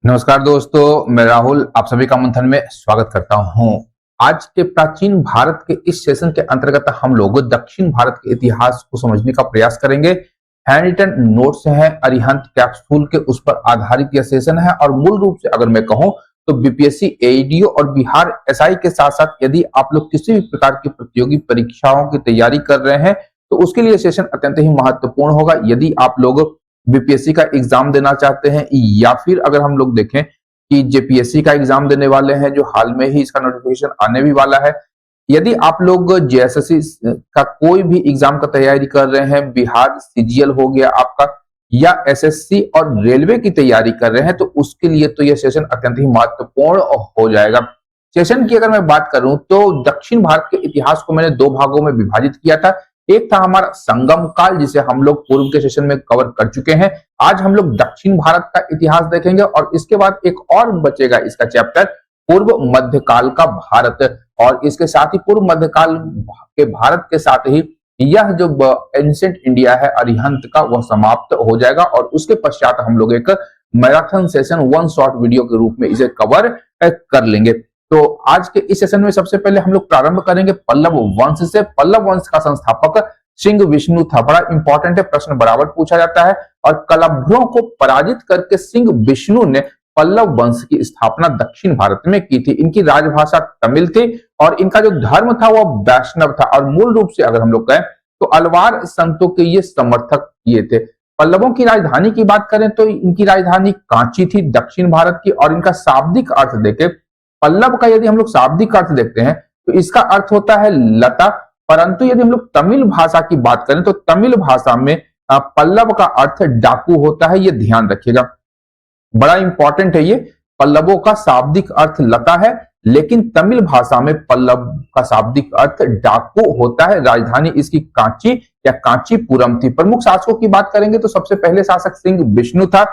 नमस्कार दोस्तों, मैं राहुल आप सभी का मंथन में स्वागत करता हूं। आज के प्राचीन भारत के इस सेशन के अंतर्गत हम लोग दक्षिण भारत के इतिहास को समझने का प्रयास करेंगे। हैंड रिटन नोट्स हैं, अरिहंत कैप्सूल के उस पर आधारित यह सेशन है और मूल रूप से अगर मैं कहूं तो बीपीएससी, एईडीओ और बिहार एसआई के साथ साथ यदि आप लोग किसी भी प्रकार की प्रतियोगी परीक्षाओं की तैयारी कर रहे हैं तो उसके लिए सेशन अत्यंत ही महत्वपूर्ण होगा। यदि आप लोग बीपीएससी का एग्जाम देना चाहते हैं या फिर अगर हम लोग देखें कि जेपीएससी का एग्जाम देने वाले हैं, जो हाल में ही इसका नोटिफिकेशन आने भी वाला है, यदि आप लोग जेएसएससी का कोई भी एग्जाम का तैयारी कर रहे हैं, बिहार सीजीएल हो गया आपका, या एसएससी और रेलवे की तैयारी कर रहे हैं, तो उसके लिए तो यह सेशन अत्यंत ही महत्वपूर्ण हो जाएगा। सेशन की अगर मैं बात करूं तो दक्षिण भारत के इतिहास को मैंने दो भागों में विभाजित किया था। एक था हमारा संगम काल, जिसे हम लोग पूर्व के सेशन में कवर कर चुके हैं। आज हम लोग दक्षिण भारत का इतिहास देखेंगे और इसके बाद एक और बचेगा इसका चैप्टर, पूर्व मध्यकाल का भारत। और इसके साथ ही पूर्व मध्यकाल के भारत के साथ ही यह जो एंशिएंट इंडिया है अरिहंत का, वह समाप्त हो जाएगा और उसके पश्चात हम लोग एक marathon session one short video के रूप में इसे कवर कर लेंगे। तो आज के इस सेशन में सबसे पहले हम लोग प्रारंभ करेंगे पल्लव वंश से। पल्लव वंश का संस्थापक सिंह विष्णु था। बड़ा इंपॉर्टेंट है, प्रश्न बराबर पूछा जाता है। और कलभ्रों को पराजित करके सिंह विष्णु ने पल्लव वंश की स्थापना दक्षिण भारत में की थी। इनकी राजभाषा तमिल थी और इनका जो धर्म था वह वैष्णव था। और मूल रूप से अगर हम लोग कहें तो अलवार संतों के ये समर्थक ये थे। पल्लवों की राजधानी की बात करें तो इनकी राजधानी कांची थी दक्षिण भारत की। और इनका शाब्दिक अर्थ देखें, पल्लव का यदि हम लोग शाब्दिक अर्थ देखते हैं तो इसका अर्थ होता है लता, परंतु यदि हम लोग तमिल भाषा की बात करें तो तमिल भाषा में पल्लव का अर्थ डाकू होता है। ये ध्यान रखिएगा, बड़ा इंपॉर्टेंट है ये। पल्लवों का शाब्दिक अर्थ लता है, लेकिन तमिल भाषा में पल्लव का शाब्दिक अर्थ डाकू होता है। राजधानी इसकी कांची या कांचीपुरम थी। प्रमुख शासकों की बात करेंगे तो सबसे पहले शासक सिंह विष्णु था,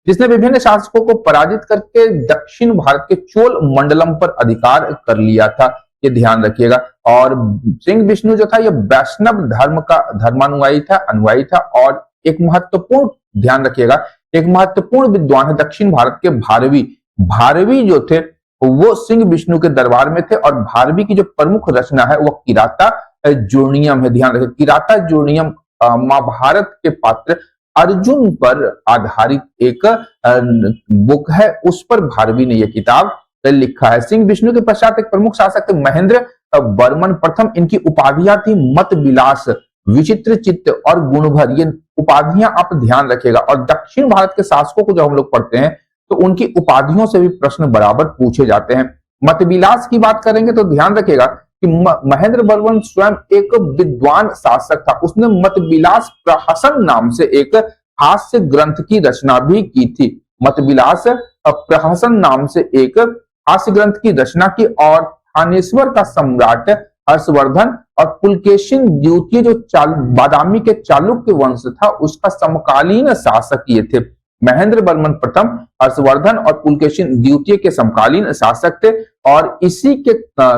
जिसने विभिन्न शासकों को पराजित करके दक्षिण भारत के चोल मंडलम पर अधिकार कर लिया था। ये ध्यान रखिएगा। और सिंह विष्णु जो था यह वैष्णव धर्म का धर्मानुयायी था, अनुयायी था। और एक महत्वपूर्ण ध्यान रखिएगा, एक महत्वपूर्ण विद्वान है दक्षिण भारत के भारवी। भारवी जो थे वो सिंह विष्णु के दरबार में थे और भारवी की जो प्रमुख रचना है वह किराता जोड़नियम है। ध्यान रखिए, किराता जोड़नियम महाभारत के पात्र अर्जुन पर आधारित एक बुक है, उस पर भारवी ने यह किताब लिखा है। सिंह विष्णु के पश्चात एक प्रमुख शासक थे महेंद्र वर्मन प्रथम। इनकी उपाधियां थी मत विलास, विचित्र चित्त और गुणभर। ये उपाधियां आप ध्यान रखिएगा। और दक्षिण भारत के शासकों को जब हम लोग पढ़ते हैं तो उनकी उपाधियों से भी प्रश्न बराबर पूछे जाते हैं। मतविलास की बात करेंगे तो ध्यान रखिएगा कि महेंद्र वर्मन स्वयं एक विद्वान शासक था। उसने मतविलास प्रहसन नाम से एक हास्य ग्रंथ की रचना भी की थी। मतविलास प्रहसन नाम से एक हास्य ग्रंथ की रचना की। और थानेश्वर का सम्राट हर्षवर्धन और पुलकेशिन द्वितीय जो बादामी के चालुक्य वंश था उसका समकालीन शासक ये थे। महेंद्र वर्मन प्रथम, हर्षवर्धन और पुलकेशिन द्वितीय के समकालीन शासक थे। और इसी के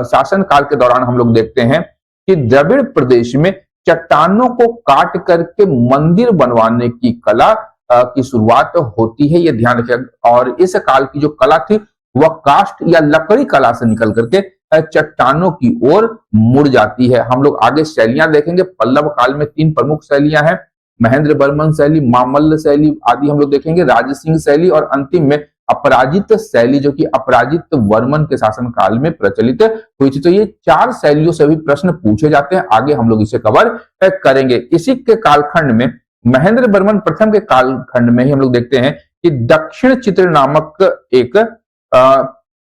शासन काल के दौरान हम लोग देखते हैं कि द्रविड़ प्रदेश में चट्टानों को काट करके मंदिर बनवाने की कला की शुरुआत होती है। यह ध्यान रखिएगा। और इस काल की जो कला थी वह काष्ठ या लकड़ी कला से निकल करके चट्टानों की ओर मुड़ जाती है। हम लोग आगे शैलियां देखेंगे। पल्लव काल में तीन प्रमुख शैलियां हैं, महेंद्र वर्मन शैली, मामल्ल शैली आदि हम लोग देखेंगे, राजसिंह शैली और अंतिम में अपराजित शैली, जो कि अपराजित वर्मन के शासन काल में प्रचलित हुई थी। तो ये चार शैलियों से भी प्रश्न पूछे जाते हैं। आगे हम लोग इसे कवर करेंगे। इसी के कालखंड में, महेंद्र वर्मन प्रथम के कालखंड में ही हम लोग देखते हैं कि दक्षिण चित्र नामक एक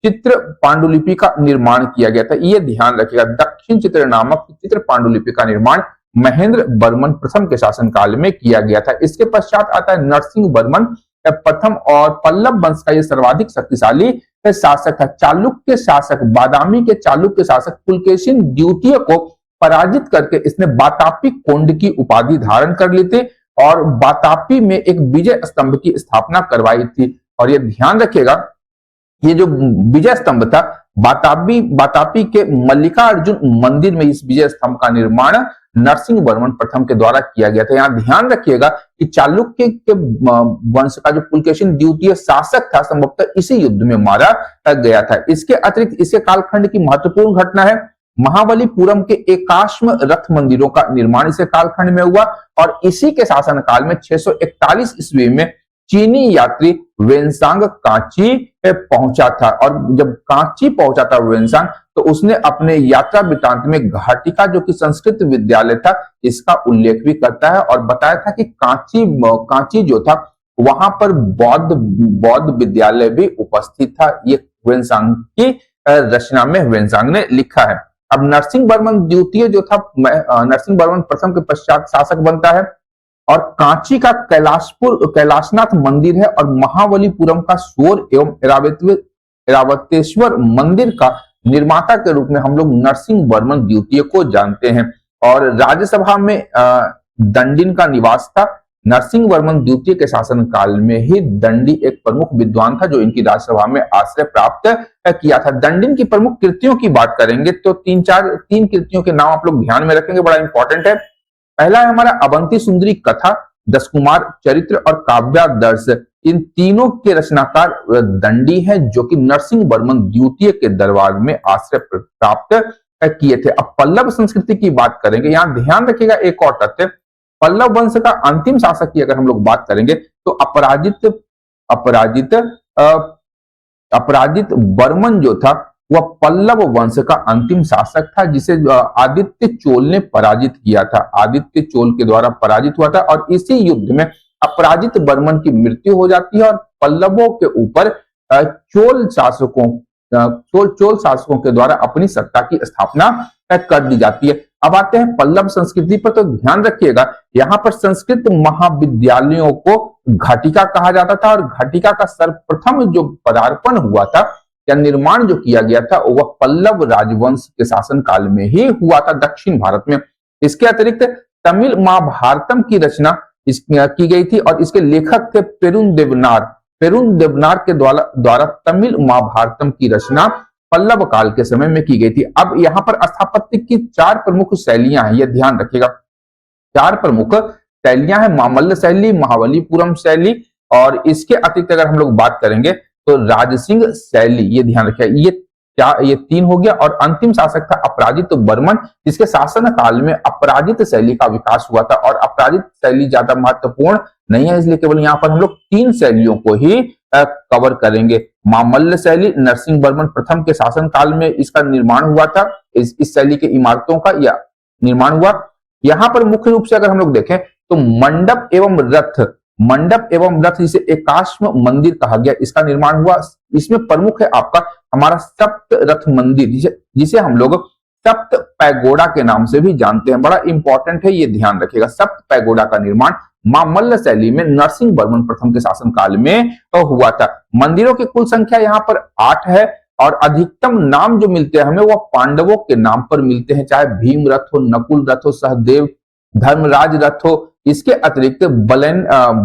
चित्र पांडुलिपि का निर्माण किया गया था। ये ध्यान रखिएगा, दक्षिण चित्र नामक चित्र पांडुलिपि का निर्माण महेंद्र वर्मन प्रथम के शासन काल में किया गया था। इसके पश्चात आता है नरसिंह वर्मन प्रथम। और पल्लव वंश का यह सर्वाधिक शक्तिशाली शासक था। चालुक्य शासक, बादामी के चालुक्य शासक पुलकेशिन द्वितीय को पराजित करके इसने बातापी कोंड की उपाधि धारण कर ली थी और बातापी में एक विजय स्तंभ की स्थापना करवाई थी। और यह ध्यान रखिएगा, ये जो विजय स्तंभ था बातापी के मल्लिकार्जुन मंदिर में इस विजय स्तंभ का निर्माण नरसिंह वर्मन प्रथम के द्वारा किया गया था। यहाँ ध्यान रखिएगा कि चालुक्य के वंश का जो पुलकेशिन द्वितीय शासक था, संभवतः इसी युद्ध में मारा गया था। इसके अतिरिक्त इसके कालखंड की महत्वपूर्ण घटना है महाबलीपुरम के एकाश्म रथ मंदिरों का निर्माण इसे कालखंड में हुआ और इसी के शासनकाल में 641 ईस्वी में चीनी यात्री वेनसांग कांची पहुंचा था और जब कांची पहुंचा था वेनसांग तो उसने अपने यात्रा वृत्तांत में घाटिका जो कि संस्कृत विद्यालय था इसका उल्लेख भी करता है और बताया था कि कांची जो था वहां पर बौद्ध विद्यालय भी उपस्थित था। ये वेनसांग की रचना में वेनसांग ने लिखा है। अब नरसिंह वर्मन द्वितीय जो था नरसिंह वर्मन प्रथम के पश्चात शासक बनता है और कांची का कैलाशनाथ मंदिर है और महाबलीपुरम का सोर एवं ऐरावतेश्वर मंदिर का निर्माता के रूप में हम लोग नरसिंह वर्मन द्वितीय को जानते हैं और राज्यसभा में दंडिन का निवास था। नरसिंह वर्मन द्वितीय के शासन काल में ही दंडी एक प्रमुख विद्वान था जो इनकी राज्यसभा में आश्रय प्राप्त किया था। दंडिन की प्रमुख कृतियों की बात करेंगे तो तीन कृतियों के नाम आप लोग ध्यान में रखेंगे, बड़ा इंपॉर्टेंट है। पहला है हमारा अवंती सुंदरी कथा, दशकुमार चरित्र और काव्यादर्श। इन तीनों के रचनाकार दंडी हैं जो कि नरसिंह वर्मन द्वितीय के दरबार में आश्रय प्राप्त किए थे। अब पल्लव संस्कृति की बात करेंगे, यहाँ ध्यान रखिएगा एक और तथ्य, पल्लव वंश का अंतिम शासक की अगर हम लोग बात करेंगे तो अपराजित वर्मन जो था वह पल्लव वंश का अंतिम शासक था जिसे आदित्य चोल ने पराजित किया था। आदित्य चोल के द्वारा पराजित हुआ था और इसी युद्ध में अपराजित वर्मन की मृत्यु हो जाती है और पल्लवों के ऊपर चोल शासकों के द्वारा अपनी सत्ता की स्थापना कर दी जाती है। अब आते हैं पल्लव संस्कृति पर, तो ध्यान रखिएगा यहाँ पर संस्कृत महाविद्यालयों को घटिका कहा जाता था और घटिका का सर्वप्रथम जो पदार्पण हुआ था या निर्माण जो किया गया था वह पल्लव राजवंश के शासन काल में ही हुआ था दक्षिण भारत में। इसके अतिरिक्त तमिल महाभारतम की रचना की गई थी और इसके लेखक थे पेरुंदेवनार के द्वारा तमिल महाभारतम की रचना पल्लव काल के समय में की गई थी। अब यहाँ पर स्थापत्य की 4 प्रमुख शैलियां हैं, यह ध्यान रखिएगा। 4 प्रमुख शैलियां हैं, मामल्ल शैली, महाबलीपुरम शैली और इसके अतिरिक्त अगर हम लोग बात करेंगे तो राजसिंह शैली, ये ध्यान रखिएगा। ये 3 हो गया और अंतिम शासक था अपराजित वर्मन जिसके शासन काल में अपराजित शैली का विकास हुआ था और अपराजित शैली ज्यादा महत्वपूर्ण नहीं है इसलिए केवल यहाँ पर हम लोग 3 शैलियों को ही कवर करेंगे। मामल्ल शैली नरसिंह वर्मन प्रथम के शासन काल में इसका निर्माण हुआ था, इस शैली के इमारतों का यह निर्माण हुआ। यहाँ पर मुख्य रूप से अगर हम लोग देखें तो मंडप एवं रथ जिसे एकाश्म मंदिर कहा गया इसका निर्माण हुआ। इसमें प्रमुख है आपका हमारा सप्त रथ मंदिर जिसे हम लोग सप्त पैगोडा के नाम से भी जानते हैं, बड़ा इंपॉर्टेंट है, ये ध्यान रखिएगा। सप्त पैगोडा का निर्माण मामल्ल शैली में नरसिंह वर्मन प्रथम के शासन काल में हुआ था। मंदिरों की कुल संख्या यहाँ पर 8 है और अधिकतम नाम जो मिलते हैं हमें वह पांडवों के नाम पर मिलते हैं, चाहे भीम रथ हो, नकुल रथ हो, सहदेव धर्मराज रथ हो। इसके अतिरिक्त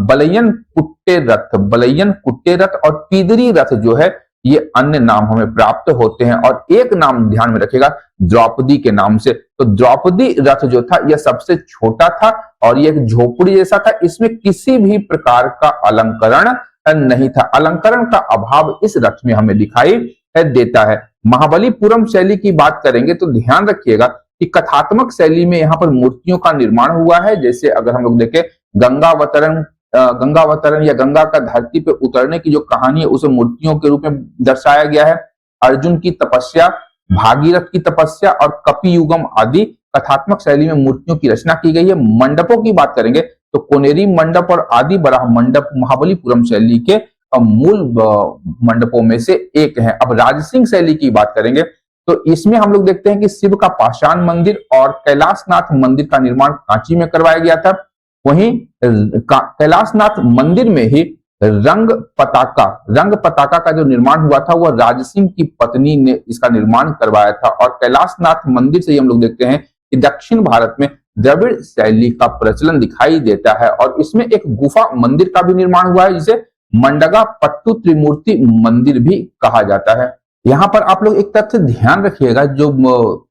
बलयन कुट्टे रथ और पीदरी रथ जो है ये अन्य नाम हमें प्राप्त होते हैं और एक नाम ध्यान में रखेगा द्रौपदी के नाम से। तो द्रौपदी रथ जो था यह सबसे छोटा था और यह एक झोपड़ी जैसा था, इसमें किसी भी प्रकार का अलंकरण नहीं था, अलंकरण का अभाव इस रथ में हमें दिखाई देता है। महाबलीपुरम शैली की बात करेंगे तो ध्यान रखिएगा कि कथात्मक शैली में यहाँ पर मूर्तियों का निर्माण हुआ है। जैसे अगर हम लोग देखें गंगावतरण या गंगा का धरती पे उतरने की जो कहानी है उसे मूर्तियों के रूप में दर्शाया गया है। अर्जुन की तपस्या, भागीरथ की तपस्या और कपियुगम आदि कथात्मक शैली में मूर्तियों की रचना की गई है। मंडपों की बात करेंगे तो कोनेरी मंडप और आदि बराह मंडप महाबलीपुरम शैली के मूल मंडपों में से एक है। अब राजसिंह शैली की बात करेंगे तो इसमें हम लोग देखते हैं कि शिव का पाषाण मंदिर और कैलाशनाथ मंदिर का निर्माण कांची में करवाया गया था। वहीं कैलाशनाथ मंदिर में ही रंग पताका का जो निर्माण हुआ था वह राजसिंह की पत्नी ने इसका निर्माण करवाया था। और कैलाशनाथ मंदिर से ही हम लोग देखते हैं कि दक्षिण भारत में द्रविड़ शैली का प्रचलन दिखाई देता है और इसमें एक गुफा मंदिर का भी निर्माण हुआ है जिसे मंडगा पट्टू त्रिमूर्ति मंदिर भी कहा जाता है। यहाँ पर आप लोग एक तथ्य ध्यान रखिएगा जो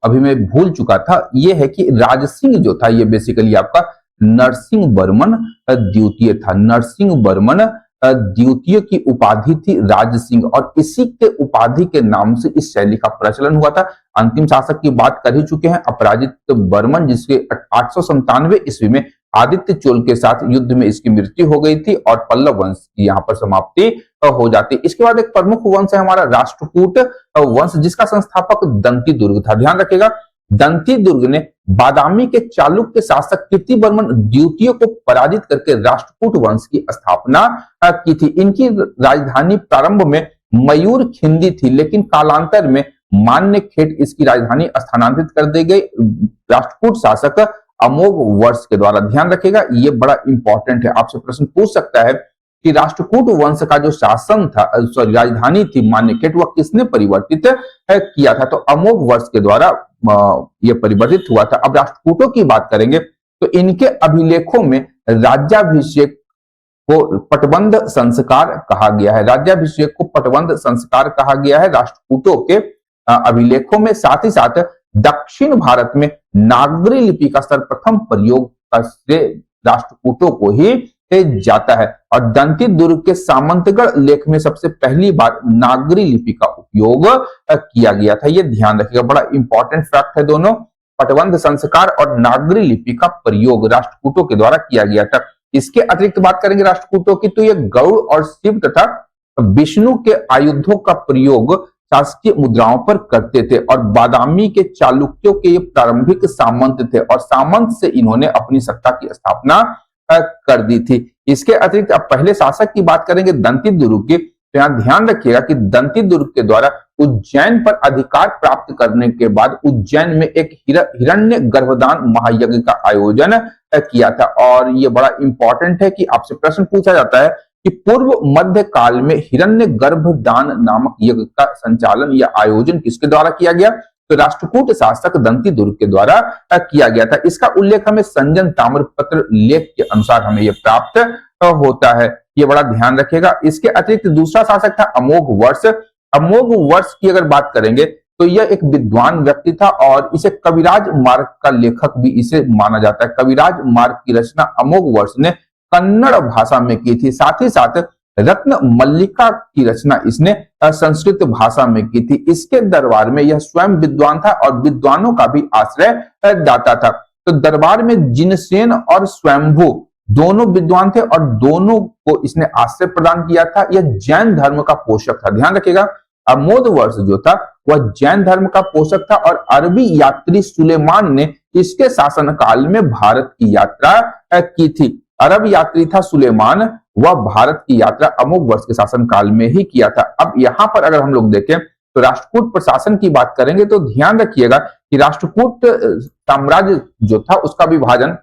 अभी मैं भूल चुका था, ये है कि राजसिंह जो था ये बेसिकली आपका नरसिंह वर्मन द्वितीय था। नरसिंह वर्मन द्वितीय की उपाधि थी राज सिंह, और इसी के उपाधि के नाम से इस शैली का प्रचलन हुआ था। अंतिम शासक की बात कर ही चुके हैं, अपराजित वर्मन, जिसके 897 ईस्वी में आदित्य चोल के साथ युद्ध में इसकी मृत्यु हो गई थी और पल्लव वंश की यहाँ पर समाप्ति हो जाती। इसके बाद एक प्रमुख वंश है हमारा राष्ट्रकूट वंश, जिसका संस्थापक दंती दुर्ग था। ध्यान रखिएगा, दंती दुर्ग ने बादामी के चालुक्य शासक कीर्तिवर्मन द्वितीय को पराजित करके राष्ट्रकूट वंश की स्थापना की थी। इनकी राजधानी प्रारंभ में मयूर खिंडी थी, लेकिन कालांतर में मान्य खेट इसकी राजधानी स्थानांतरित कर दी गई राष्ट्रकूट शासक अमोघ वर्ष के द्वारा। ध्यान रखिएगा, ये बड़ा इंपॉर्टेंट है, आपसे प्रश्न पूछ सकता है कि राष्ट्रकूट वंश का जो शासन था, सॉरी राजधानी थी मान्यखेट, वह किसने परिवर्तित किया था? तो अमोघ वर्ष के द्वारा यह परिवर्तित हुआ था। अब राष्ट्रकूटों की बात करेंगे तो इनके अभिलेखों में राज्याभिषेक को पटबंध संस्कार कहा गया है। राज्याभिषेक को पटबंध संस्कार कहा गया है राष्ट्रकूटों के अभिलेखों में। साथ ही साथ दक्षिण भारत में नागरी लिपि का सर्वप्रथम प्रयोग राष्ट्रकूटों को ही जाता है, और दंती दुर्ग के सामंतगढ़ लेख में सबसे पहली बार नागरी लिपि का उपयोग किया गया था। यह ध्यान रखिएगा, बड़ा इंपॉर्टेंट फैक्ट है दोनों। पटबंध संस्कार और नागरी लिपि का प्रयोग राष्ट्रकूटों के द्वारा किया गया था। इसके अतिरिक्त बात करेंगे राष्ट्रकूटों की, तो ये गौड़ और शिव तथा विष्णु के आयुधों का प्रयोग शासकीय मुद्राओं पर करते थे, और बादामी के चालुक्यों के ये प्रारंभिक सामंत थे, और सामंत से इन्होंने अपनी सत्ता की स्थापना कर दी थी। इसके अतिरिक्त अब पहले शासक की बात करेंगे दंती दुर्ग की, तो यहाँ ध्यान रखिएगा कि दंती दुर्ग के द्वारा उज्जैन पर अधिकार प्राप्त करने के बाद उज्जैन में एक हिरण्य गर्भदान महायज्ञ का आयोजन किया था। और ये बड़ा इंपॉर्टेंट है कि आपसे प्रश्न पूछा जाता है कि पूर्व मध्य काल में हिरण्य गर्भदान नामक यज्ञ का संचालन या आयोजन किसके द्वारा किया गया? तो राष्ट्रकूट शासक दंती दुर्ग के द्वारा किया गया था। इसका उल्लेख हमें संजन ताम्रपत्र लेख के अनुसार हमें यह प्राप्त होता है, ये बड़ा ध्यान रखिएगा। इसके अतिरिक्त दूसरा शासक था अमोघ वर्ष। अमोघ वर्ष की अगर बात करेंगे तो यह एक विद्वान व्यक्ति था, और इसे कविराज मार्ग का लेखक भी इसे माना जाता है। कविराज मार्ग की रचना अमोघ वर्ष ने कन्नड़ भाषा में की थी। साथ ही साथ रत्न मल्लिका की रचना इसने संस्कृत भाषा में की थी। इसके दरबार में यह स्वयं विद्वान था और विद्वानों का भी आश्रय दाता था। तो दरबार में जिनसेन और स्वयंभू दोनों विद्वान थे, और दोनों को इसने आश्रय प्रदान किया था। यह जैन धर्म का पोषक था। ध्यान रखिएगा, अमोघ वर्ष जो था वह जैन धर्म का पोषक था, और अरबी यात्री सुलेमान ने इसके शासन काल में भारत की यात्रा की थी। अरब यात्री था सुलेमान, वह भारत की यात्रा अमोघ वर्ष के शासन काल में ही किया था। अब यहाँ पर अगर हम लोग देखें तो राष्ट्रकूट प्रशासन की बात करेंगे तो ध्यान रखिएगा कि राष्ट्रकूट साम्राज्य जो था उसका विभाजन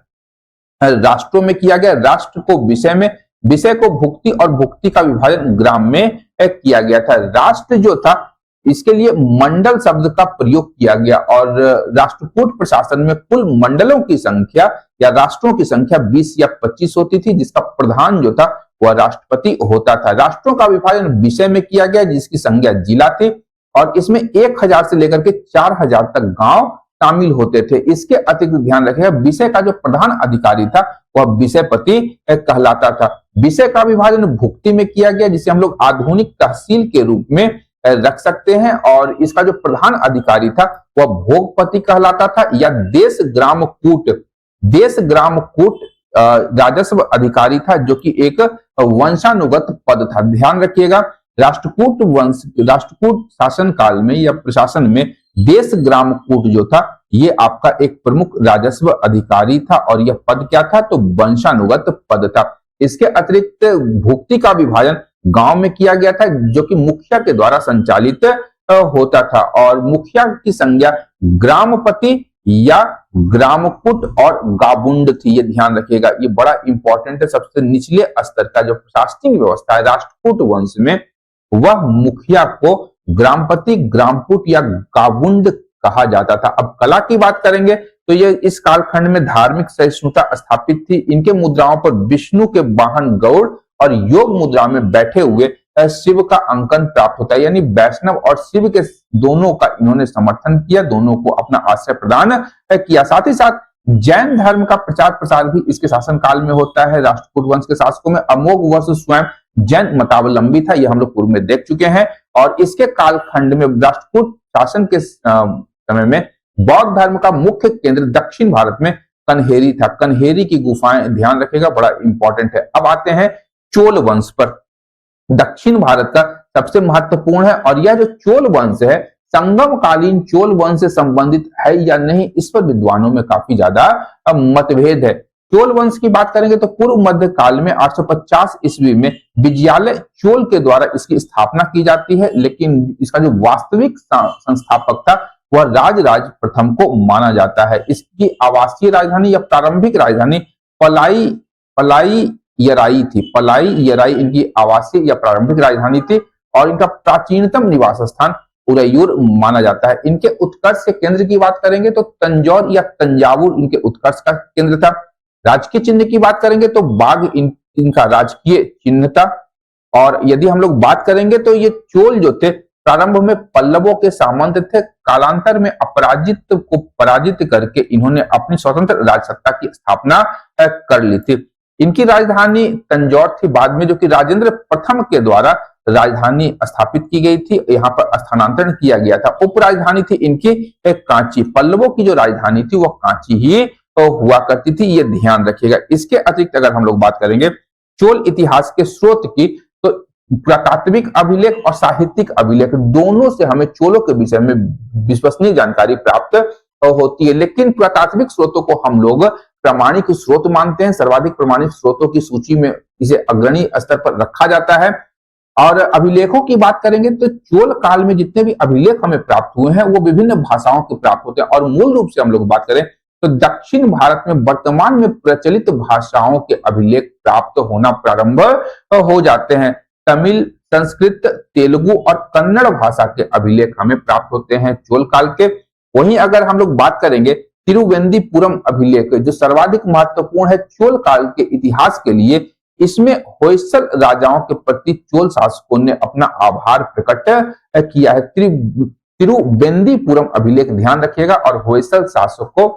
राष्ट्रों में किया गया। राष्ट्र को विषय में, विषय को भुक्ति, और भुक्ति का विभाजन ग्राम में किया गया था। राष्ट्र जो था इसके लिए मंडल शब्द का प्रयोग किया गया, और राष्ट्रकूट प्रशासन में कुल मंडलों की संख्या या राष्ट्रों की संख्या 20 या 25 होती थी, जिसका प्रधान जो था वह राष्ट्रपति होता था। राष्ट्रों का विभाजन विषय में किया गया, जिसकी संख्या जिला थी, और इसमें 1000 से लेकर के 4000 तक गांव शामिल होते थे। इसके अतिरिक्त ध्यान रखिएगा, विषय का जो प्रधान अधिकारी था वह विषयपति कहलाता था। विषय का विभाजन भुक्ति में किया गया, जिसे हम लोग आधुनिक तहसील के रूप में रख सकते हैं, और इसका जो प्रधान अधिकारी था वह भोगपति कहलाता था, या देश ग्राम कूट राजस्व अधिकारी था, जो कि एक वंशानुगत पद था। ध्यान रखिएगा, राष्ट्रकूट शासन काल में या प्रशासन में देश ग्राम कूट जो था ये आपका एक प्रमुख राजस्व अधिकारी था, और यह पद क्या था? तो वंशानुगत पद था। इसके अतिरिक्त भुक्ति का विभाजन गांव में किया गया था, जो कि मुखिया के द्वारा संचालित होता था, और मुखिया की संज्ञा ग्रामपति या ग्रामकुट और गाबुंड थी। ये ध्यान रखिएगा, ये बड़ा इंपॉर्टेंट है। सबसे निचले स्तर का जो प्रशासनिक व्यवस्था है राष्ट्रकूट वंश में, वह मुखिया को ग्रामपति, ग्रामकुट या गाबुंड कहा जाता था। अब कला की बात करेंगे तो ये इस कालखंड में धार्मिक सहिष्णुता स्थापित थी। इनके मुद्राओं पर विष्णु के वाहन गौड़ और योग मुद्रा में बैठे हुए शिव का अंकन प्राप्त होता है, यानी वैष्णव और शिव के दोनों का इन्होंने समर्थन किया, दोनों को अपना आश्रय प्रदान किया। साथ ही साथ जैन धर्म का प्रचार प्रसार भी इसके शासनकाल में होता है। राष्ट्रकूट वंश के शासकों में अमोघ वर्ष स्वयं जैन मतावलंबी था, यह हम लोग पूर्व में देख चुके हैं। और इसके कालखंड में राष्ट्रकूट शासन के समय में बौद्ध धर्म का मुख्य केंद्र दक्षिण भारत में कन्हेरी था। कन्हेरी की गुफाएं ध्यान रखिएगा, बड़ा इंपॉर्टेंट है। अब आते हैं चोल वंश पर। दक्षिण भारत का सबसे महत्वपूर्ण है, और यह जो चोल वंश है संगम कालीन चोल वंश से संबंधित है या नहीं, इस पर विद्वानों में काफी ज्यादा मतभेद है। चोल वंश की बात करेंगे तो पूर्व मध्य काल में 850 ईस्वी में विजयालय चोल के द्वारा इसकी स्थापना की जाती है, लेकिन इसका जो वास्तविक संस्थापक था वह राजराज प्रथम को माना जाता है। इसकी आवासीय राजधानी या प्रारंभिक राजधानी पलाईयराई थी। पलाईयराई इनकी आवासीय या प्रारंभिक राजधानी थी, और इनका प्राचीनतम निवास स्थान उरैयूर माना जाता है। इनके उत्कर्ष के केंद्र की बात करेंगे तो तंजौर या तंजावुर इनके उत्कर्ष का केंद्र था। राजकीय चिन्ह की बात करेंगे तो बाघ इनका राजकीय चिन्ह था। और यदि हम लोग बात करेंगे तो ये चोल जो थे प्रारंभ में पल्लवों के सामंत थे, कालांतर में अपराजित को पराजित करके इन्होंने अपनी स्वतंत्र राजसत्ता की स्थापना कर ली थी। इनकी राजधानी तंजौर थी, बाद में जो कि राजेंद्र प्रथम के द्वारा राजधानी स्थापित की गई थी, यहाँ पर स्थानांतरण किया गया था। उपराजधानी थी इनकी कांची। पल्लवों की जो राजधानी थी वह कांची ही हुआ करती थी, ये ध्यान रखिएगा। इसके अतिरिक्त अगर हम लोग बात करेंगे चोल इतिहास के स्रोत की, तो पुरातात्विक अभिलेख और साहित्यिक अभिलेख दोनों से हमें चोलों के विषय में विश्वसनीय जानकारी प्राप्त होती है। लेकिन पुरातात्विक स्रोतों को हम लोग प्रामाणिक स्रोत मानते हैं। सर्वाधिक प्रमाणित स्रोतों की सूची में इसे अग्रणी स्तर पर रखा जाता है। और अभिलेखों की बात करेंगे तो चोल काल में जितने भी अभिलेख हमें प्राप्त हुए हैं वो विभिन्न भाषाओं के प्राप्त होते हैं। और मूल रूप से हम लोग बात करें तो दक्षिण भारत में वर्तमान में प्रचलित भाषाओं के अभिलेख प्राप्त होना प्रारंभ हो जाते हैं। तमिल, संस्कृत, तेलुगु और कन्नड़ भाषा के अभिलेख हमें प्राप्त होते हैं चोल काल के। वहीं अगर हम लोग बात करेंगे तिरुवेंदीपुरम अभिलेख जो सर्वाधिक महत्वपूर्ण है चोल काल के इतिहास के लिए, इसमें होयसल राजाओं के प्रति चोल शासकों ने अपना आभार प्रकट किया है। तिरुवेंदीपुरम अभिलेख ध्यान रखिएगा, और होयसल शासकों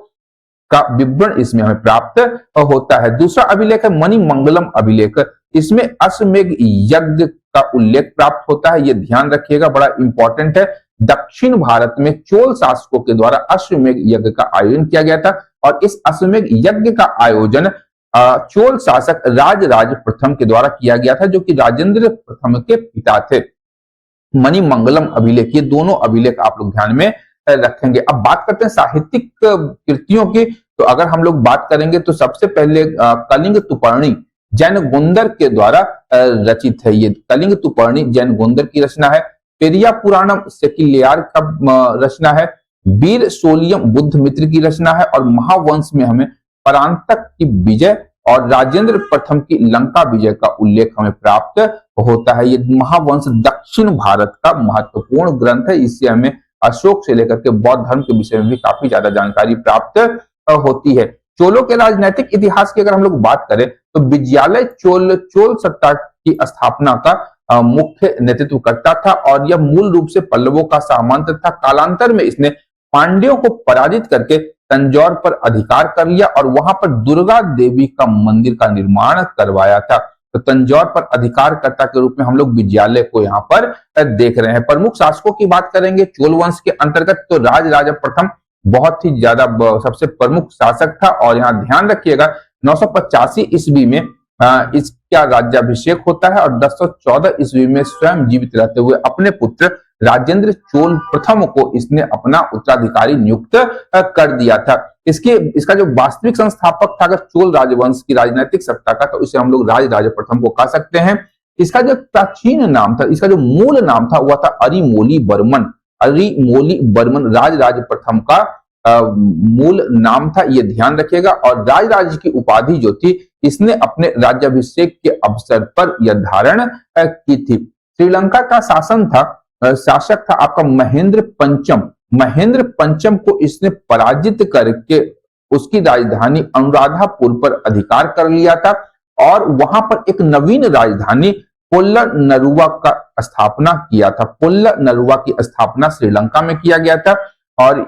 का विवरण इसमें हमें प्राप्त होता है। दूसरा अभिलेख है मणिमंगलम अभिलेख। इसमें अश्वमेध यज्ञ का उल्लेख प्राप्त होता है, यह ध्यान रखिएगा, बड़ा इंपॉर्टेंट है। दक्षिण भारत में चोल शासकों के द्वारा अश्वमेध यज्ञ का आयोजन किया गया था, और इस अश्वमेध यज्ञ का आयोजन चोल शासक राजराज प्रथम के द्वारा किया गया था, जो कि राजेंद्र प्रथम के पिता थे। मणिमंगलम अभिलेख, ये दोनों अभिलेख आप लोग ध्यान में रखेंगे। अब बात करते हैं साहित्यिक कृतियों की, तो अगर हम लोग बात करेंगे तो सबसे पहले कलिंग तुपर्णी जैन गुंदर के द्वारा रचित है। ये कलिंग तुपर्णी जैन गुंदर की रचना है। पेरिया पुराणम सेकिलियार का रचना है। वीर सोलियम बुद्ध मित्र की रचना है। और महावंश में हमें परांतक की विजय और राजेंद्र प्रथम की लंका विजय का उल्लेख हमें प्राप्त होता है। ये महावंश दक्षिण भारत का महत्वपूर्ण ग्रंथ है। इससे हमें अशोक से लेकर के बौद्ध धर्म के विषय में भी काफी ज्यादा जानकारी प्राप्त होती है। चोलों के राजनीतिक इतिहास की अगर हम लोग बात करें तो विजयालय चोल सत्ता की स्थापना का मुख्य नेतृत्व करता था, और यह मूल रूप से पल्लवों का सामंत था। कालांतर में इसने पांड्यों को पराजित करके तंजौर पर अधिकार कर लिया और वहां पर दुर्गा देवी का मंदिर का निर्माण करवाया था। तो तंजौर पर अधिकारकर्ता के रूप में हम लोग विजयालय को यहाँ पर देख रहे हैं। प्रमुख शासकों की बात करेंगे चोल वंश के अंतर्गत, तो राजराजा प्रथम बहुत ही ज्यादा सबसे प्रमुख शासक था। और यहाँ ध्यान रखिएगा 985 ईस्वी में इसका राज्याभिषेक होता है, और 1014 ईस्वी में स्वयं जीवित रहते हुए अपने पुत्र राजेंद्र चोल प्रथम को इसने अपना उत्तराधिकारी नियुक्त कर दिया था। इसका जो वास्तविक संस्थापक था अगर चोल राजवंश की राजनीतिक सत्ता का, तो इसे हम लोग राजराजा प्रथम को कह सकते हैं। इसका जो प्राचीन नाम था, इसका जो मूल नाम था वह था अरिमोली बर्मन। अरिमोली बर्मन राजराज प्रथम का मूल नाम था, ये ध्यान रखिएगा। और राजराज की उपाधि जो थी इसने अपने राज्याभिषेक के अवसर पर यह धारण की थी। श्रीलंका का शासक था आपका महेंद्र पंचम। महेंद्र पंचम को इसने पराजित करके उसकी राजधानी अनुराधापुर पर अधिकार कर लिया था, और वहां पर एक नवीन राजधानी पोल्लनरुवा का स्थापना किया था। पोल्लनरुवा की स्थापना श्रीलंका में किया गया था और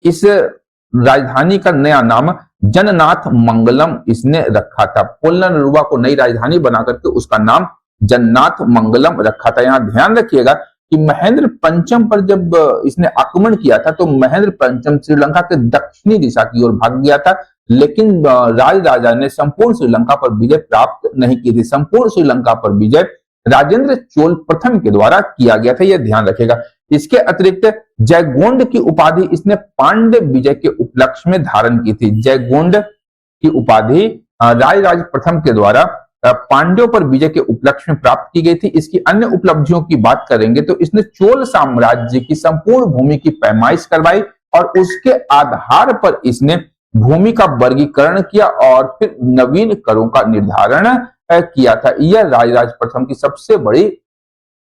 इस राजधानी का नया नाम जननाथ मंगलम इसने रखा था। पोल्लनरुवा को नई राजधानी बना करके उसका नाम जननाथ मंगलम रखा था। यहां ध्यान रखिएगा कि महेंद्र पंचम पर जब इसने आक्रमण किया था तो महेंद्र पंचम श्रीलंका के दक्षिणी दिशा की ओर भाग गया था, लेकिन राज राजा ने संपूर्ण श्रीलंका पर विजय प्राप्त नहीं की थी। संपूर्ण श्रीलंका पर विजय राजेंद्र चोल प्रथम के द्वारा किया गया था, यह ध्यान रखेगा। इसके अतिरिक्त जयगोंड की उपाधि इसने पांड्य विजय के उपलक्ष्य में धारण की थी। जयगोंड की उपाधि राजराज प्रथम के द्वारा पांड्यों पर विजय के उपलक्ष्य में प्राप्त की गई थी। इसकी अन्य उपलब्धियों की बात करेंगे तो इसने चोल साम्राज्य की संपूर्ण भूमि की पैमाइश करवाई और उसके आधार पर इसने भूमि का वर्गीकरण किया और फिर नवीन करों का निर्धारण किया था। यह राजराज प्रथम की सबसे बड़ी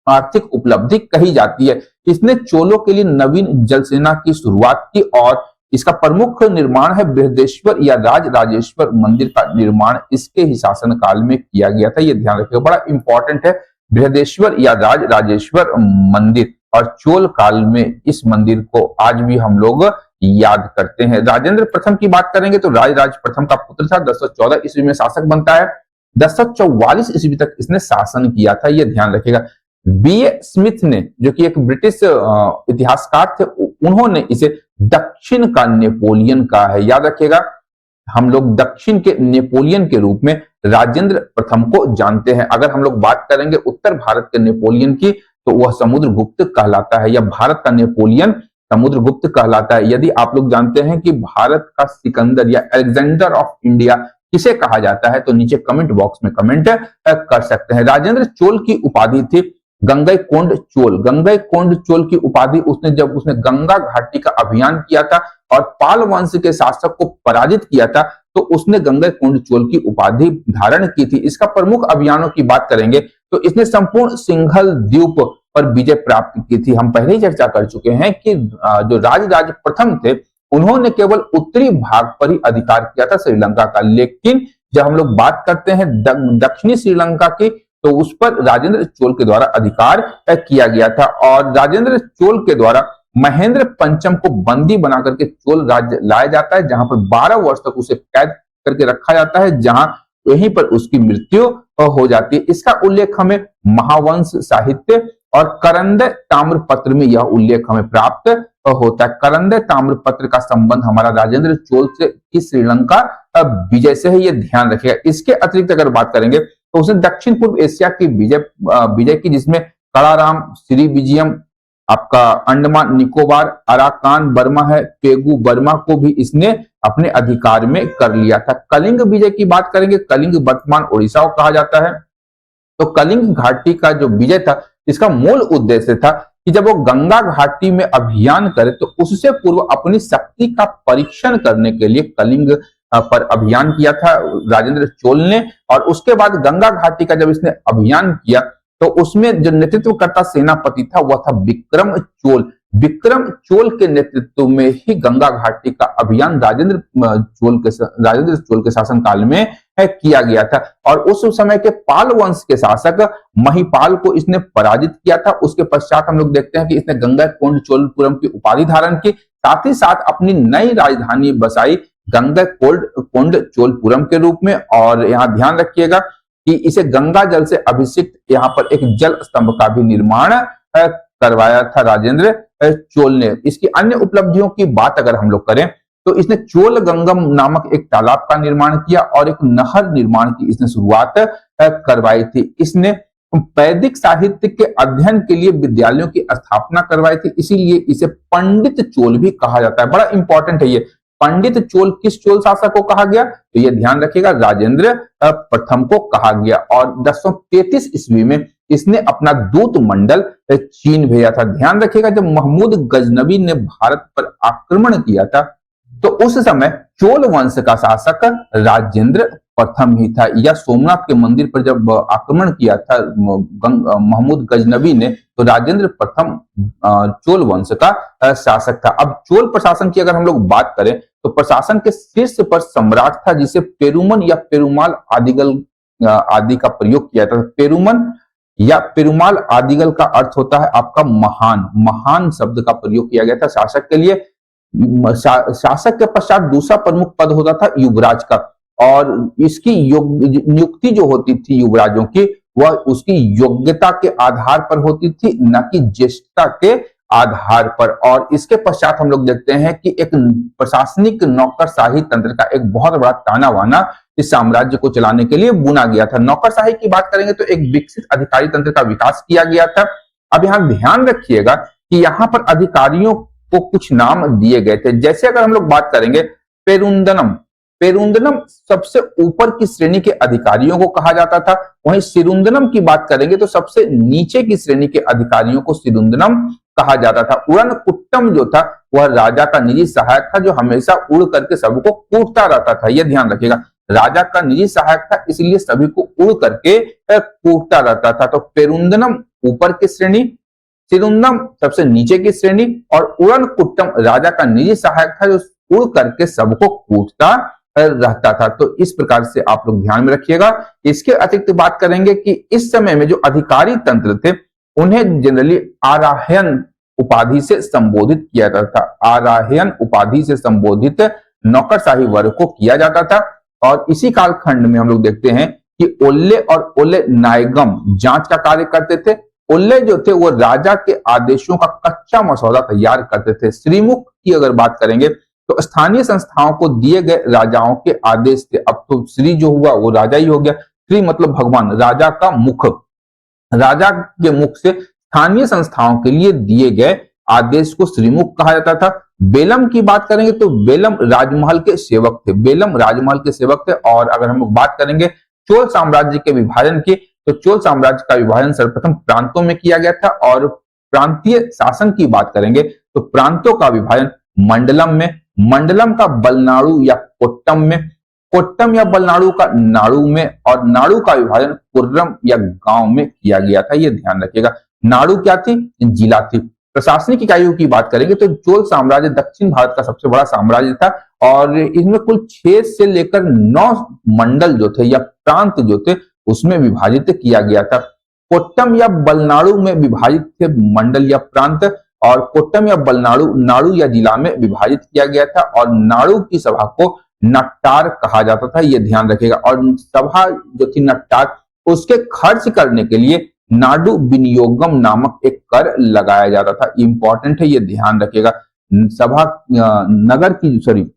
आर्थिक उपलब्धि कही जाती है। इसने चोलों के लिए नवीन जल सेना की शुरुआत की और इसका प्रमुख निर्माण है बृहदेश्वर या राज राजेश्वर मंदिर का निर्माण इसके ही शासन काल में किया गया था। यह ध्यान रखिएगा, बड़ा इंपॉर्टेंट है बृहदेश्वर या राज राजेश्वर मंदिर। और चोल काल में इस मंदिर को आज भी हम लोग याद करते हैं। राजेंद्र प्रथम की बात करेंगे तो राजराज प्रथम का पुत्र था। 1014 ईस्वी में शासक बनता है। 1044 ईस्वी तक इसने शासन किया था, यह ध्यान रखिएगा। B.A. स्मिथ ने, जो कि एक ब्रिटिश इतिहासकार थे, उन्होंने इसे दक्षिण का नेपोलियन कहा है। याद रखिएगा, हम लोग दक्षिण के नेपोलियन के रूप में राजेंद्र प्रथम को जानते हैं। अगर हम लोग बात करेंगे उत्तर भारत के नेपोलियन की तो वह समुद्रगुप्त कहलाता है, या भारत का नेपोलियन समुद्रगुप्त कहलाता है। यदि आप लोग जानते हैं कि भारत का सिकंदर या अलेक्जेंडर ऑफ इंडिया किसे कहा जाता है तो नीचे कमेंट बॉक्स में कमेंट कर सकते हैं। राजेंद्र चोल की उपाधि थी गंगईकोंड चोल। गंगईकोंड चोल की उपाधि उसने जब उसने गंगा घाटी का अभियान किया था और पाल वंश के शासक को पराजित किया था तो उसने गंगईकोंड चोल की उपाधि धारण की थी। इसका प्रमुख अभियानों की बात करेंगे तो इसने संपूर्ण सिंघल द्वीप पर विजय प्राप्त की थी। हम पहले ही चर्चा कर चुके हैं कि जो राजराज प्रथम थे उन्होंने केवल उत्तरी भाग पर ही अधिकार किया था श्रीलंका का, लेकिन जब हम लोग बात करते हैं दक्षिणी श्रीलंका की तो उस पर राजेंद्र चोल के द्वारा अधिकार किया गया था। और राजेंद्र चोल के द्वारा महेंद्र पंचम को बंदी बना करके चोल राज्य लाया जाता है, जहां पर 12 वर्ष तक उसे कैद करके रखा जाता है, जहां वहीं पर उसकी मृत्यु हो जाती है। इसका उल्लेख हमें महावंश साहित्य और करंदे ताम्रपत्र में यह उल्लेख हमें प्राप्त होता है। करंदे ताम्रपत्र का संबंध हमारा राजेंद्र चोल से की श्रीलंका विजय से है, यह ध्यान रखिएगा। इसके अतिरिक्त अगर बात करेंगे तो उसने दक्षिण पूर्व एशिया की विजय की, जिसमें कड़ाराम, श्रीविजयम, आपका अंडमान निकोबार, अराकान बर्मा है, पेगु बर्मा को भी इसने अपने अधिकार में कर लिया था। कलिंग विजय की बात करेंगे, कलिंग वर्तमान उड़ीसा को कहा जाता है। तो कलिंग घाटी का जो विजय था इसका मूल उद्देश्य था कि जब वो गंगा घाटी में अभियान करे तो उससे पूर्व अपनी शक्ति का परीक्षण करने के लिए कलिंग पर अभियान किया था राजेंद्र चोल ने। और उसके बाद गंगा घाटी का जब इसने अभियान किया तो उसमें जो नेतृत्व करता सेनापति था वह था विक्रम चोल। विक्रम चोल के नेतृत्व में ही गंगा घाटी का अभियान राजेंद्र चोल के शासन काल में किया गया था। और उस समय के पाल वंश के शासक महिपाल को इसने पराजित किया था। उसके पश्चात हम लोग देखते हैं कि इसने गंगईकोंड चोलपुरम की उपाधि धारण की, साथ ही साथ अपनी नई राजधानी बसाई गंगईकोंड चोलपुरम के रूप में। और यहाँ ध्यान रखिएगा कि इसे गंगा जल से अभिषिक्त यहाँ पर एक जल स्तंभ का भी निर्माण करवाया था राजेंद्र चोल ने। इसकी अन्य उपलब्धियों की बात अगर हम लोग करें तो इसने चोल गंगम नामक एक तालाब का निर्माण किया और एक नहर निर्माण की इसने शुरुआत करवाई थी। इसने वैदिक साहित्य के अध्ययन के लिए विद्यालयों की स्थापना करवाई थी, इसीलिए इसे पंडित चोल भी कहा जाता है। बड़ा इंपॉर्टेंट है ये, पंडित चोल किस चोल शासक को कहा गया तो ये ध्यान रखिएगा, राजेंद्र प्रथम को कहा गया। और 1033 ईस्वी में इसने अपना दूत मंडल चीन भेजा था। ध्यान रखिएगा, जब महमूद गजनवी ने भारत पर आक्रमण किया था तो उस समय चोल वंश का शासक राजेंद्र प्रथम ही था। या सोमनाथ के मंदिर पर जब आक्रमण किया था महमूद गजनवी ने तो राजेंद्र प्रथम चोल वंश का शासक था। अब चोल प्रशासन की अगर हम लोग बात करें तो प्रशासन के शीर्ष पर सम्राट था जिसे पेरुमन या पेरुमाल आदि का प्रयोग किया था। पेरुमन या पेरुमाल आदिगल का अर्थ होता है आपका महान। महान शब्द का प्रयोग किया गया था शासक के लिए। शासक के पश्चात दूसरा प्रमुख पद होता था युवराज का, और इसकी नियुक्ति जो होती थी युवराजों की, वह उसकी योग्यता के आधार पर होती थी, न कि ज्येष्ठता के आधार पर। और इसके पश्चात हम लोग देखते हैं कि एक प्रशासनिक नौकरशाही तंत्र का एक बहुत बड़ा ताना बाना इस साम्राज्य को चलाने के लिए बुना गया था। नौकरशाही की बात करेंगे तो एक विकसित अधिकारी तंत्र का विकास किया गया था। अब यहाँ ध्यान रखिएगा कि यहाँ पर अधिकारियों को कुछ नाम दिए गए थे। जैसे अगर हम लोग बात करेंगे पेरुंदनम, पेरुंदनम सबसे ऊपर की श्रेणी के अधिकारियों को कहा जाता था। वहीं सिरुंदनम की बात करेंगे तो सबसे नीचे की श्रेणी के अधिकारियों को सिरुंदनम कहा जाता था। उड़न कुट्टम जो था वह राजा का निजी सहायक था, जो हमेशा उड़ करके सबको कूटता रहता था। यह ध्यान रखिएगा, राजा का निजी सहायक था, इसलिए सभी को उड़ करके कूटता रहता था। तो पेरुंदनम ऊपर की श्रेणी, सिरुंदम सबसे नीचे की श्रेणी, और उड़न कुट्टम राजा का निजी सहायक था, जो उड़ करके सबको कूटता रहता था। तो इस प्रकार से आप लोग ध्यान में रखिएगा। इसके अतिरिक्त बात करेंगे कि इस समय में जो अधिकारी तंत्र थे उन्हें जनरली आराह्यन उपाधि से संबोधित किया जाता था। आराह्यन उपाधि से संबोधित नौकरशाही वर्ग को किया जाता था। और इसी कालखंड में हम लोग देखते हैं कि ओल्ले और ओल्ले नायगम जांच का कार्य करते थे। ओल्ले जो थे वो राजा के आदेशों का कच्चा मसौदा तैयार करते थे। श्रीमुख की अगर बात करेंगे तो स्थानीय संस्थाओं को दिए गए राजाओं के आदेश थे। अब तो श्री जो हुआ वो राजा ही हो गया। श्री मतलब भगवान, राजा का मुख, राजा के मुख से स्थानीय संस्थाओं के लिए दिए गए आदेश को श्रीमुख कहा जाता था। बेलम की बात करेंगे तो बेलम राजमहल के सेवक थे। बेलम राजमहल के सेवक थे। और अगर हम लोग बात करेंगे चोल साम्राज्य के विभाजन की, तो चोल साम्राज्य का विभाजन सर्वप्रथम प्रांतों में किया गया था। और प्रांतीय शासन की बात करेंगे तो प्रांतों का विभाजन मंडलम में, मंडलम का बलनाडु या कोट्टम में, कोट्टम या बलनाडु का नाडु में, और नाडु का विभाजन कुर्रम या गांव में किया गया था। यह ध्यान रखिएगा। नाडु क्या थी? जिला थी। प्रशासनिक इकाइयों की बात करेंगे तो चोल साम्राज्य दक्षिण भारत का सबसे बड़ा साम्राज्य था, और इसमें कुल 6 से लेकर 9 मंडल जो थे या प्रांत जो थे उसमें विभाजित किया गया था। कोट्टम या बलनाडु में विभाजित थे मंडल या प्रांत, और कोट्टम या बलनाडु नाडु या जिला में विभाजित किया गया था। और नाडु की सभा को नट्टार कहा जाता था, यह ध्यान रखिएगा। और सभा जो थी नट्टार, उसके खर्च करने के लिए नाडु विनियोगम नामक एक कर लगाया जाता था। इंपॉर्टेंट है, यह ध्यान रखिएगा। सभा नगर की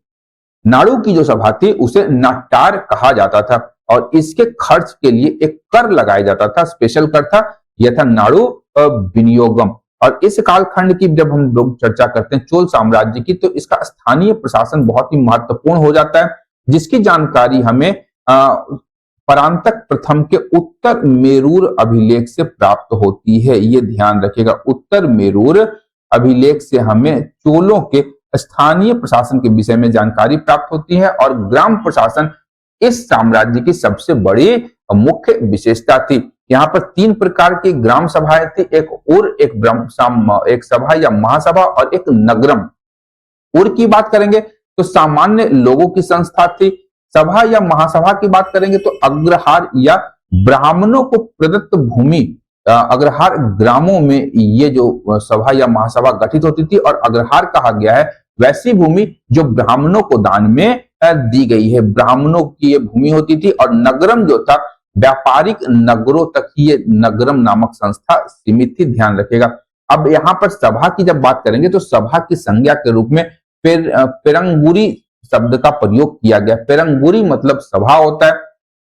नाडु की जो सभा थी उसे नट्टार कहा जाता था, और इसके खर्च के लिए एक कर लगाया जाता था, स्पेशल कर था। यह था नाडु विनियोगम। और इस कालखंड की जब हम लोग चर्चा करते हैं चोल साम्राज्य की, तो इसका स्थानीय प्रशासन बहुत ही महत्वपूर्ण हो जाता है, जिसकी जानकारी हमें परांतक प्रथम के उत्तर मेरूर अभिलेख से प्राप्त होती है। ये ध्यान रखिएगा, उत्तर मेरूर अभिलेख से हमें चोलों के स्थानीय प्रशासन के विषय में जानकारी प्राप्त होती है। और ग्राम प्रशासन इस साम्राज्य की सबसे बड़ी मुख्य विशेषता थी। यहाँ पर 3 प्रकार की ग्राम सभाएं थी, एक उर, एक सभा या महासभा, और एक नगरम। उर की बात करेंगे तो सामान्य लोगों की संस्था थी। सभा या महासभा की बात करेंगे तो अग्रहार या ब्राह्मणों को प्रदत्त भूमि, अग्रहार ग्रामों में ये जो सभा या महासभा गठित होती थी। और अग्रहार कहा गया है वैसी भूमि जो ब्राह्मणों को दान में दी गई है, ब्राह्मणों की ये भूमि होती थी। और नगरम जो था व्यापारिक नगरों तक ही ये नगरम नामक संस्था सीमित थी, ध्यान रखिएगा। अब यहाँ पर सभा की जब बात करेंगे तो सभा की संज्ञा के रूप में पेरंगुरी शब्द का प्रयोग किया गया। पेरंगुरी मतलब सभा होता है।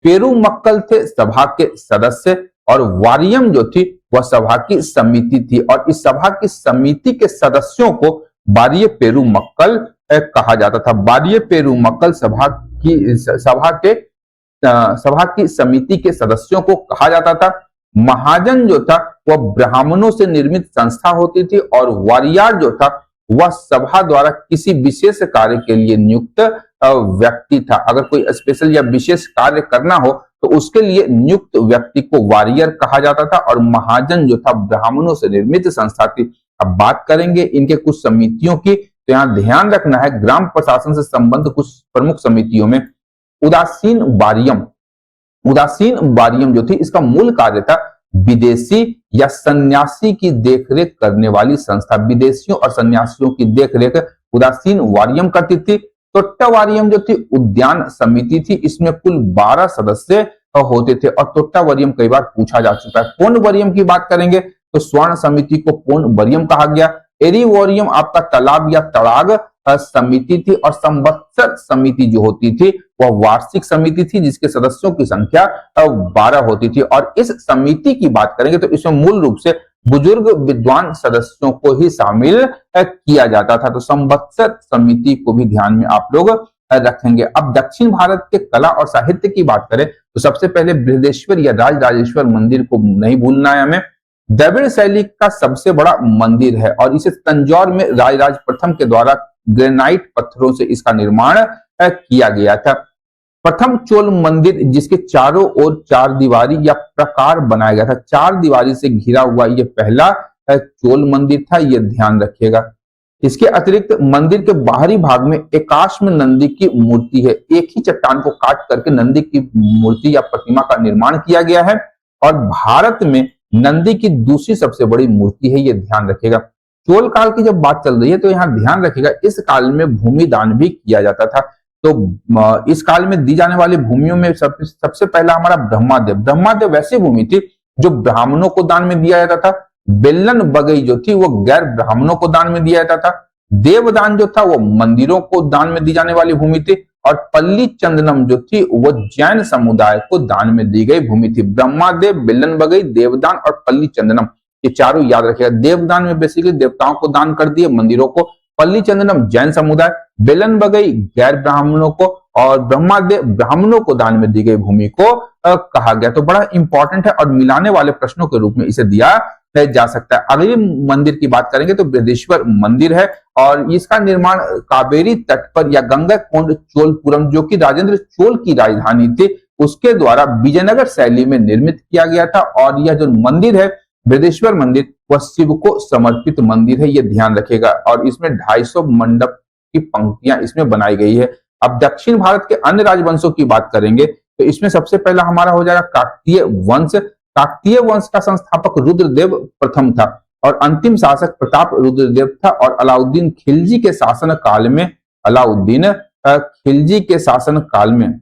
पेरुमक्कल थे सभा के सदस्य, और वारियम जो थी वह सभा की समिति थी। और इस सभा की समिति के सदस्यों को वारिय पेरुमक्कल कहा जाता था। वारिय पेरुमक्कल सभा की समिति के सदस्यों को कहा जाता था। महाजन जो था वह ब्राह्मणों से निर्मित संस्था होती थी, और वारियार जो था वह सभा द्वारा किसी विशेष कार्य के लिए नियुक्त व्यक्ति था। अगर कोई स्पेशल या विशेष कार्य करना हो तो उसके लिए नियुक्त व्यक्ति को वारियर कहा जाता था। और महाजन जो था ब्राह्मणों से निर्मित संस्था थी। अब बात करेंगे इनके कुछ समितियों की, तो यहाँ ध्यान रखना है ग्राम प्रशासन से संबंध कुछ प्रमुख समितियों में उदासीन वारियम जो थी इसका मूल कार्य था विदेशी या सन्यासी की देखरेख करने वाली संस्था। विदेशियों और सन्यासियों की देखरेख उदासीन वारियम करती थी। तोट्टावारियम जो थी उद्यान समिति थी, इसमें कुल 12 सदस्य होते थे और तोट्टावारियम कई बार पूछा जा चुका है। पोनवरियम की बात करेंगे तो स्वर्ण समिति को पोनवरियम कहा गया। एरीवोरियम आपका तालाब या तड़ाग समिति थी और संवत्सर समिति जो होती थी वह वार्षिक समिति थी जिसके सदस्यों की संख्या 12 होती थी। और इस समिति की बात करेंगे तो इसमें मूल रूप से बुजुर्ग विद्वान सदस्यों को ही शामिल किया जाता था। तो संवत्सर समिति को भी ध्यान में आप लोग रखेंगे। अब दक्षिण भारत के कला और साहित्य की बात करें तो सबसे पहले बृहदेश्वर या राजराजेश्वर मंदिर को नहीं भूलना है हमें। द्रविड़ शैली का सबसे बड़ा मंदिर है और इसे तंजौर में राजराज प्रथम के द्वारा ग्रेनाइट पत्थरों से इसका निर्माण किया गया था। प्रथम चोल मंदिर जिसके चारों ओर 4 दीवारी या प्रकार बनाया गया था, 4 दीवारी से घिरा हुआ यह पहला चोल मंदिर था, यह ध्यान रखिएगा। इसके अतिरिक्त मंदिर के बाहरी भाग में एकाश्म नंदी की मूर्ति है। एक ही चट्टान को काट करके नंदी की मूर्ति या प्रतिमा का निर्माण किया गया है और भारत में नंदी की दूसरी सबसे बड़ी मूर्ति है, यह ध्यान रखिएगा। चोल काल की जब बात चल रही है तो यहाँ ध्यान रखिएगा इस काल में भूमि दान भी किया जाता था। तो इस काल में दी जाने वाली भूमियों में सबसे पहला हमारा ब्रह्मादेव। ब्रह्मादेव वैसी भूमि थी जो ब्राह्मणों को दान में दिया जाता था। बेलन बगई जो थी वो गैर ब्राह्मणों को दान में दिया जाता था। देवदान जो था वो मंदिरों को दान में दी जाने वाली भूमि थी और पल्ली चंदनम जो थी वो जैन समुदाय को दान में दी गई भूमि थी। ब्रह्मादेव, बेलन बगई, देवदान और पल्ली चंदनम, ये चारों याद रखिएगा। देवदान में बेसिकली देवताओं को दान कर दिए, मंदिरों को। पल्ली चंदनम जैन समुदाय, बेलन बगई गैर ब्राह्मणों को और ब्रह्मादेव ब्राह्मणों को दान में दी गई भूमि को कहा गया। तो बड़ा इंपॉर्टेंट है और मिलाने वाले प्रश्नों के रूप में इसे दिया जा सकता है। अगली मंदिर की बात करेंगे तो बृहदेश्वर मंदिर है और इसका निर्माण कावेरी तट पर या गंगा कोंड चोलपुरम जो कि राजेंद्र चोल की राजधानी थी उसके द्वारा विजयनगर शैली में निर्मित किया गया था। और यह जो मंदिर है बृहदेश्वर मंदिर वह शिव को समर्पित मंदिर है, यह ध्यान रखिएगा। और इसमें 250 मंडप की पंक्तियां इसमें बनाई गई है। अब दक्षिण भारत के अन्य राजवंशों की बात करेंगे तो इसमें सबसे पहला हमारा हो जाएगा काकतीय वंश। काकतीय वंश का संस्थापक रुद्रदेव प्रथम था और अंतिम शासक प्रताप रुद्रदेव था। और अलाउद्दीन खिलजी के शासन काल में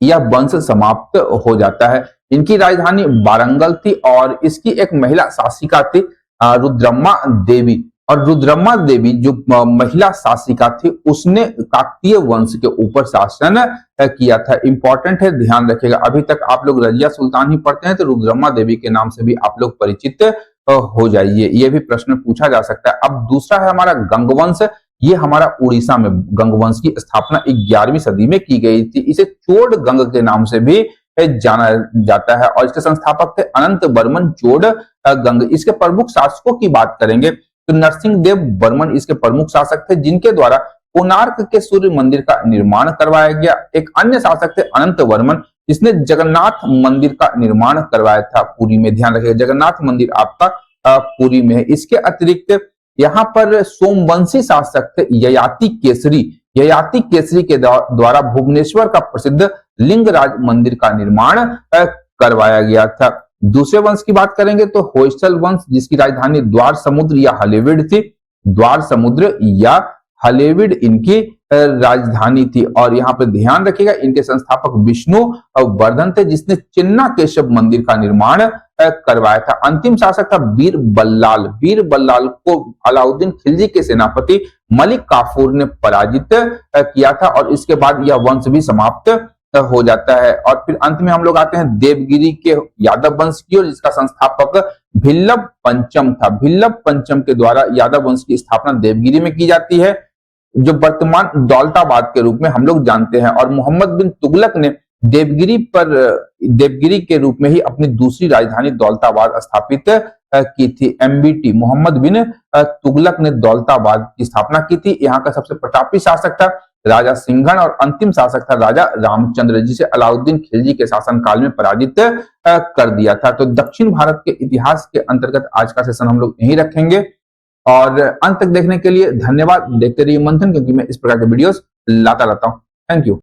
यह वंश समाप्त हो जाता है। इनकी राजधानी वारंगल थी और इसकी एक महिला शासिका थी रुद्रम्मा देवी। और रुद्रम्मा देवी जो महिला शासिका थी उसने काकतीय वंश के ऊपर शासन किया था। इंपॉर्टेंट है, ध्यान रखिएगा। अभी तक आप लोग रजिया सुल्तान ही पढ़ते हैं तो रुद्रम्मा देवी के नाम से भी आप लोग परिचित हो जाइए, ये भी प्रश्न पूछा जा सकता है। अब दूसरा है हमारा गंगवंश। ये हमारा उड़ीसा में गंगवंश की स्थापना 11वीं सदी में की गई थी। इसे चोड़ गंग के नाम से भी जाना जाता है और इसके संस्थापक थे अनंत बर्मन चोड़ गंग। इसके प्रमुख शासकों की बात करेंगे तो नरसिंह देव बर्मन इसके प्रमुख शासक थे जिनके द्वारा कोणार्क के सूर्य मंदिर का निर्माण करवाया गया। एक अन्य शासक थे अनंत वर्मन जिसने जगन्नाथ मंदिर का निर्माण करवाया था पुरी में, ध्यान रखिएगा। जगन्नाथ मंदिर आपका पुरी में है। इसके अतिरिक्त यहाँ पर सोमवंशी शासक थे ययाति केसरी। ययाति केसरी के द्वारा भुवनेश्वर का प्रसिद्ध लिंगराज मंदिर का निर्माण करवाया गया था। दूसरे वंश की बात करेंगे तो होयसल वंश जिसकी राजधानी द्वार समुद्र या हलेविड थी। द्वार समुद्र या हलेविड इनकी राजधानी थी। और यहाँ पे ध्यान रखिएगा इनके संस्थापक विष्णु वर्धन थे जिसने चिन्ना केशव मंदिर का निर्माण करवाया था। अंतिम शासक था वीर बल्लाल। वीर बल्लाल को अलाउद्दीन खिलजी के सेनापति मलिक काफूर ने पराजित किया था और इसके बाद यह वंश भी समाप्त हो जाता है। और फिर अंत में हम लोग आते हैं देवगिरी के यादव वंश की ओर जिसका संस्थापक भिल्लभ पंचम था। भिल्लभ पंचम के द्वारा यादव वंश की स्थापना देवगिरी में की जाती है जो वर्तमान दौलताबाद के रूप में हम लोग जानते हैं। और मोहम्मद बिन तुगलक ने देवगिरी के रूप में ही अपनी दूसरी राजधानी दौलताबाद स्थापित की थी। एमबीटी मोहम्मद बिन तुगलक ने दौलताबाद की स्थापना की थी। यहाँ का सबसे प्रतापी शासक था राजा सिंघन और अंतिम शासक था राजा रामचंद्र जिसे अलाउद्दीन खिलजी के शासनकाल में पराजित कर दिया था। तो दक्षिण भारत के इतिहास के अंतर्गत आज का सेशन हम लोग यहीं रखेंगे और अंत तक देखने के लिए धन्यवाद। देखते रहिए मंथन क्योंकि मैं इस प्रकार के वीडियोस लाता रहता हूं। Thank you.